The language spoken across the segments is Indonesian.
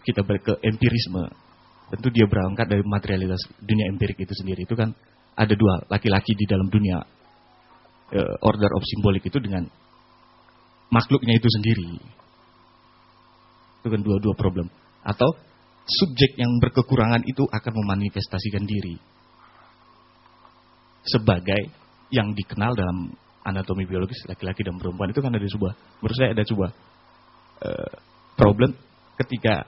kita balik ke empirisme, tentu dia berangkat dari materialitas dunia empirik itu sendiri. Itu kan ada dua, laki-laki di dalam dunia order of symbolic itu dengan makhluknya itu sendiri. Itu kan dua problem. Atau subjek yang berkekurangan itu akan memanifestasikan diri sebagai yang dikenal dalam anatomi biologis laki-laki dan perempuan. Itu kan ada sebuah, menurut saya ada sebuah problem ketika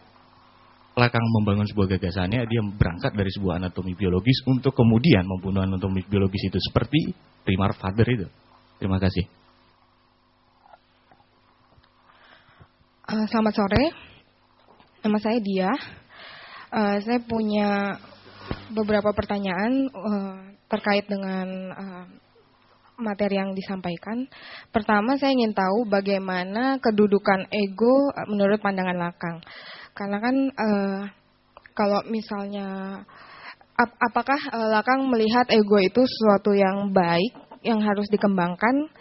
Lacan membangun sebuah gagasannya, dia berangkat dari sebuah anatomi biologis untuk kemudian membunuh anatomi biologis itu seperti primar father itu. Terima kasih. Selamat sore, nama saya Dia. Saya punya beberapa pertanyaan terkait dengan materi yang disampaikan. Pertama, saya ingin tahu bagaimana kedudukan ego menurut pandangan Lacan. Karena kan kalau misalnya apakah Lacan melihat ego itu sesuatu yang baik yang harus dikembangkan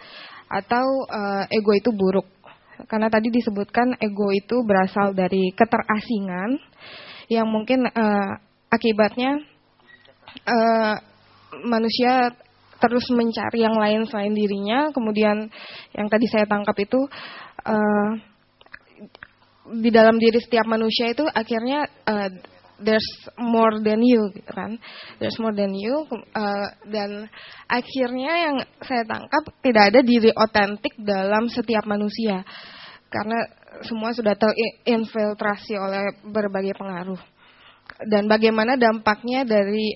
atau ego itu buruk? Karena tadi disebutkan ego itu berasal dari keterasingan yang mungkin akibatnya manusia terus mencari yang lain selain dirinya. Kemudian yang tadi saya tangkap itu di dalam diri setiap manusia itu akhirnya there's more than you, gitu kan? There's more than you, dan akhirnya yang saya tangkap tidak ada diri otentik dalam setiap manusia karena semua sudah terinfiltrasi oleh berbagai pengaruh. Dan bagaimana dampaknya dari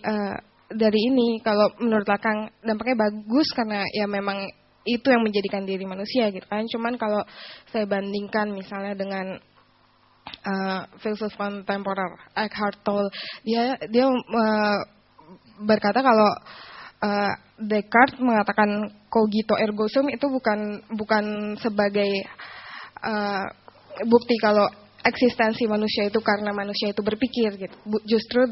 ini? Kalau menurut Lacan dampaknya bagus karena ya memang itu yang menjadikan diri manusia, gitu kan? Cuman kalau saya bandingkan misalnya dengan filsuf kontemporer Eckhart Tolle, dia berkata kalau Descartes mengatakan cogito ergo sum itu bukan sebagai bukti kalau eksistensi manusia itu karena manusia itu berpikir, gitu. Justru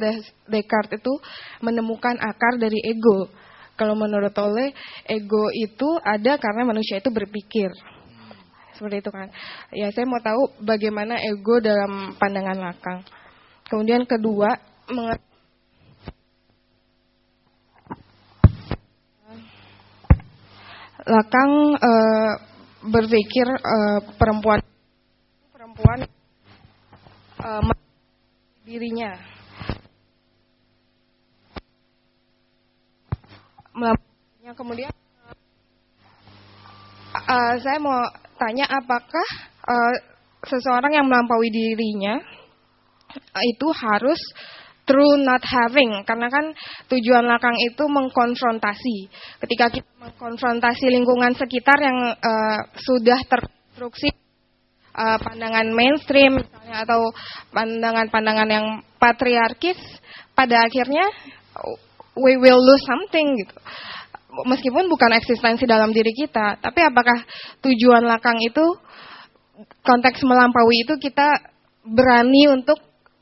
Descartes itu menemukan akar dari ego. Kalau menurut Tolle, ego itu ada karena manusia itu berpikir. Seperti itu kan. Ya, saya mau tahu bagaimana ego dalam pandangan Lacan. Kemudian kedua, Lacan berpikir perempuan dirinya melampaui. Kemudian saya mau tanya apakah seseorang yang melampaui dirinya itu harus true not having, karena kan tujuan Lacan itu mengkonfrontasi. Ketika kita mengkonfrontasi lingkungan sekitar yang sudah terkonstruksi pandangan mainstream misalnya atau pandangan-pandangan yang patriarkis, pada akhirnya we will lose something, gitu. Meskipun bukan eksistensi dalam diri kita, tapi apakah tujuan Lacan itu konteks melampaui itu kita berani untuk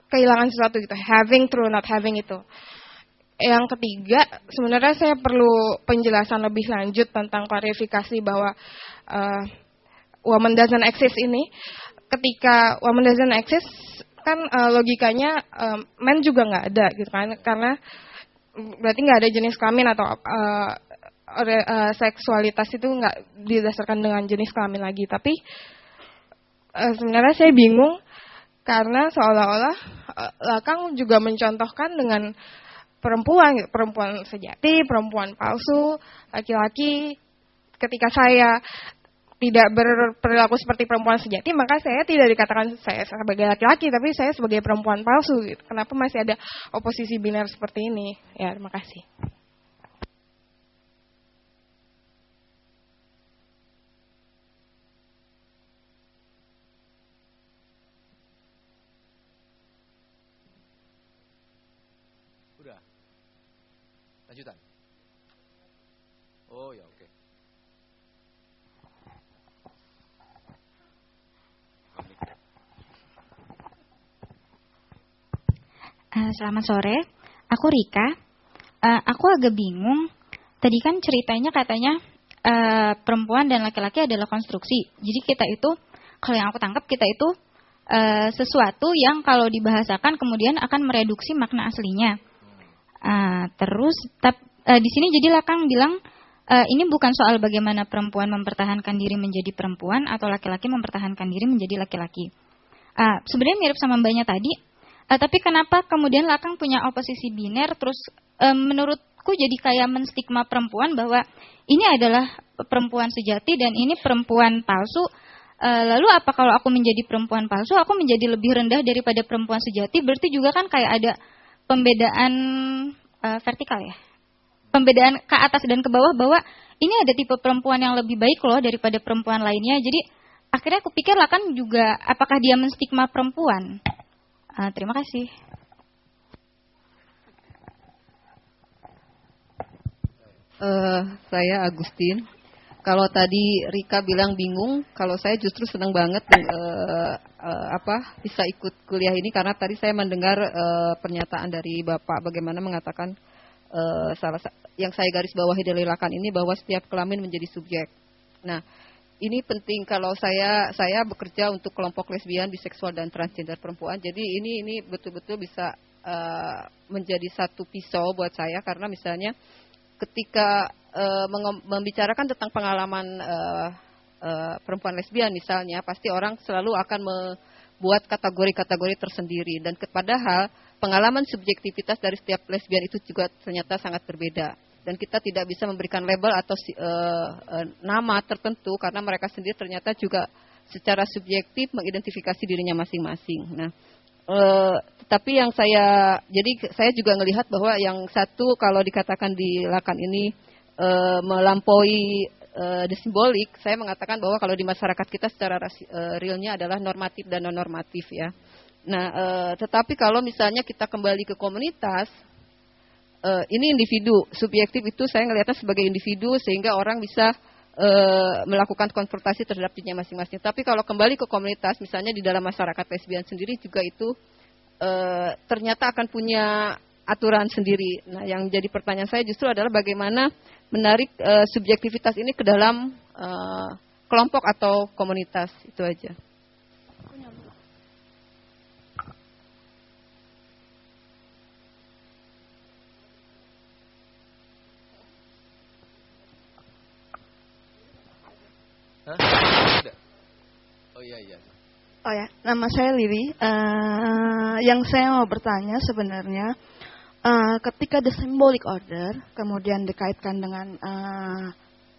kehilangan sesuatu, gitu, having true not having itu. Yang ketiga, sebenarnya saya perlu penjelasan lebih lanjut tentang klarifikasi bahwa woman doesn't exist ini. Ketika woman doesn't exist kan logikanya man juga nggak ada, gitu kan, karena berarti nggak ada jenis kelamin atau seksualitas itu nggak didasarkan dengan jenis kelamin lagi. Tapi sebenarnya saya bingung karena seolah-olah Lacan juga mencontohkan dengan perempuan sejati, perempuan palsu, laki-laki. Ketika saya tidak berperilaku seperti perempuan sejati, maka saya tidak dikatakan saya sebagai laki-laki, tapi saya sebagai perempuan palsu, gitu. Kenapa masih ada oposisi biner seperti ini? Ya, terima kasih. Udah. Lanjutan. Oh ya, oke. Selamat sore, aku Rika. Aku agak bingung. Tadi kan ceritanya katanya perempuan dan laki-laki adalah konstruksi. Jadi kita itu, kalau yang aku tangkap kita itu sesuatu yang kalau dibahasakan kemudian akan mereduksi makna aslinya. Terus di sini jadi Lakang bilang ini bukan soal bagaimana perempuan mempertahankan diri menjadi perempuan atau laki-laki mempertahankan diri menjadi laki-laki. Sebenarnya mirip sama mbaknya tadi, tapi kenapa kemudian Lakang punya oposisi biner, terus menurutku jadi kayak menstigma perempuan bahwa ini adalah perempuan sejati dan ini perempuan palsu. Lalu apa kalau aku menjadi perempuan palsu, aku menjadi lebih rendah daripada perempuan sejati? Berarti juga kan kayak ada pembedaan vertikal ya, pembedaan ke atas dan ke bawah, bahwa ini ada tipe perempuan yang lebih baik loh daripada perempuan lainnya. Jadi akhirnya aku pikir Lakang juga, apakah dia menstigma perempuan? Terima kasih. Saya Agustin. Kalau tadi Rika bilang bingung, kalau saya justru senang banget bisa ikut kuliah ini karena tadi saya mendengar pernyataan dari Bapak bagaimana mengatakan yang saya garis bawahi dari Lakan ini bahwa setiap kelamin menjadi subjek. Nah, ini penting kalau saya bekerja untuk kelompok lesbian, biseksual dan transgender perempuan. Jadi ini betul-betul bisa menjadi satu pisau buat saya karena misalnya ketika membicarakan tentang pengalaman perempuan lesbian misalnya, pasti orang selalu akan membuat kategori-kategori tersendiri dan padahal pengalaman subjektivitas dari setiap lesbian itu juga ternyata sangat berbeda dan kita tidak bisa memberikan label atau nama tertentu karena mereka sendiri ternyata juga secara subjektif mengidentifikasi dirinya masing-masing. Nah, tapi yang saya juga melihat bahwa yang satu kalau dikatakan di Lakan ini melampaui the simbolik, saya mengatakan bahwa kalau di masyarakat kita secara realnya adalah normatif dan non normatif ya. Nah, tetapi kalau misalnya kita kembali ke komunitas, ini individu subjektif itu saya melihatnya sebagai individu sehingga orang bisa melakukan konfrontasi terhadap dirinya masing-masing. Tapi kalau kembali ke komunitas, misalnya di dalam masyarakat lesbian sendiri juga itu ternyata akan punya aturan sendiri. Nah, yang jadi pertanyaan saya justru adalah bagaimana menarik subjektivitas ini ke dalam kelompok atau komunitas, itu aja. Oh iya. Oh ya, nama saya Lili. Yang saya mau bertanya sebenarnya, ketika the symbolic order kemudian dikaitkan dengan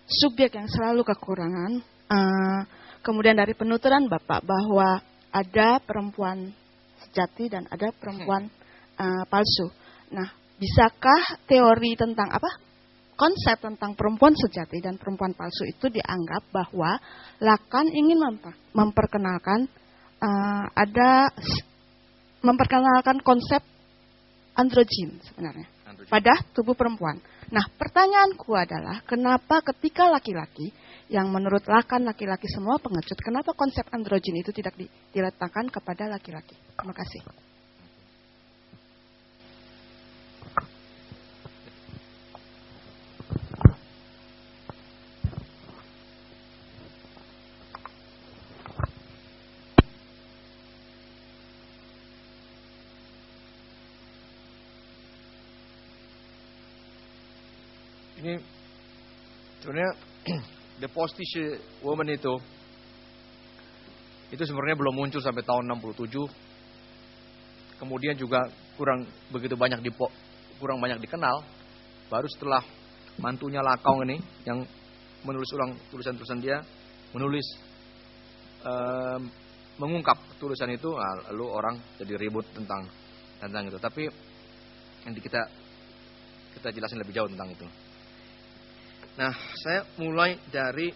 subjek yang selalu kekurangan, kemudian dari penuturan Bapak bahwa ada perempuan sejati dan ada perempuan palsu. Nah, bisakah teori tentang konsep tentang perempuan sejati dan perempuan palsu itu dianggap bahwa Lakan ingin memperkenalkan memperkenalkan konsep androgin sebenarnya pada tubuh perempuan. Nah, pertanyaanku adalah kenapa ketika laki-laki yang menurut Lakan laki-laki semua pengecut, kenapa konsep androgin itu tidak diletakkan kepada laki-laki? Terima kasih. Ini sebenarnya the postage woman itu sebenarnya belum muncul sampai tahun 67. Kemudian juga kurang banyak dikenal. Baru setelah mantunya Lakong ini yang menulis ulang tulisan-tulisan dia, mengungkap tulisan itu, lalu orang jadi ribut tentang itu. Tapi nanti kita jelasin lebih jauh tentang itu. Nah, saya mulai dari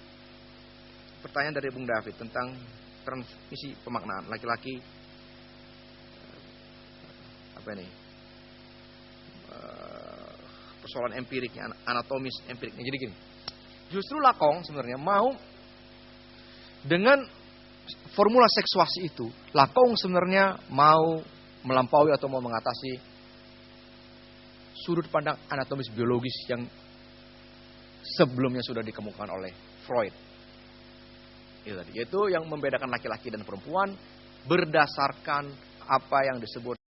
pertanyaan dari Bung David tentang transmisi pemaknaan laki-laki. Persoalan empiriknya, anatomis empiriknya. Jadi gini, justru Lakong sebenarnya mau dengan formula seksuasi itu, Lakong sebenarnya mau melampaui atau mau mengatasi sudut pandang anatomis biologis yang sebelumnya sudah dikemukakan oleh Freud. Itu tadi, yaitu yang membedakan laki-laki dan perempuan berdasarkan apa yang disebut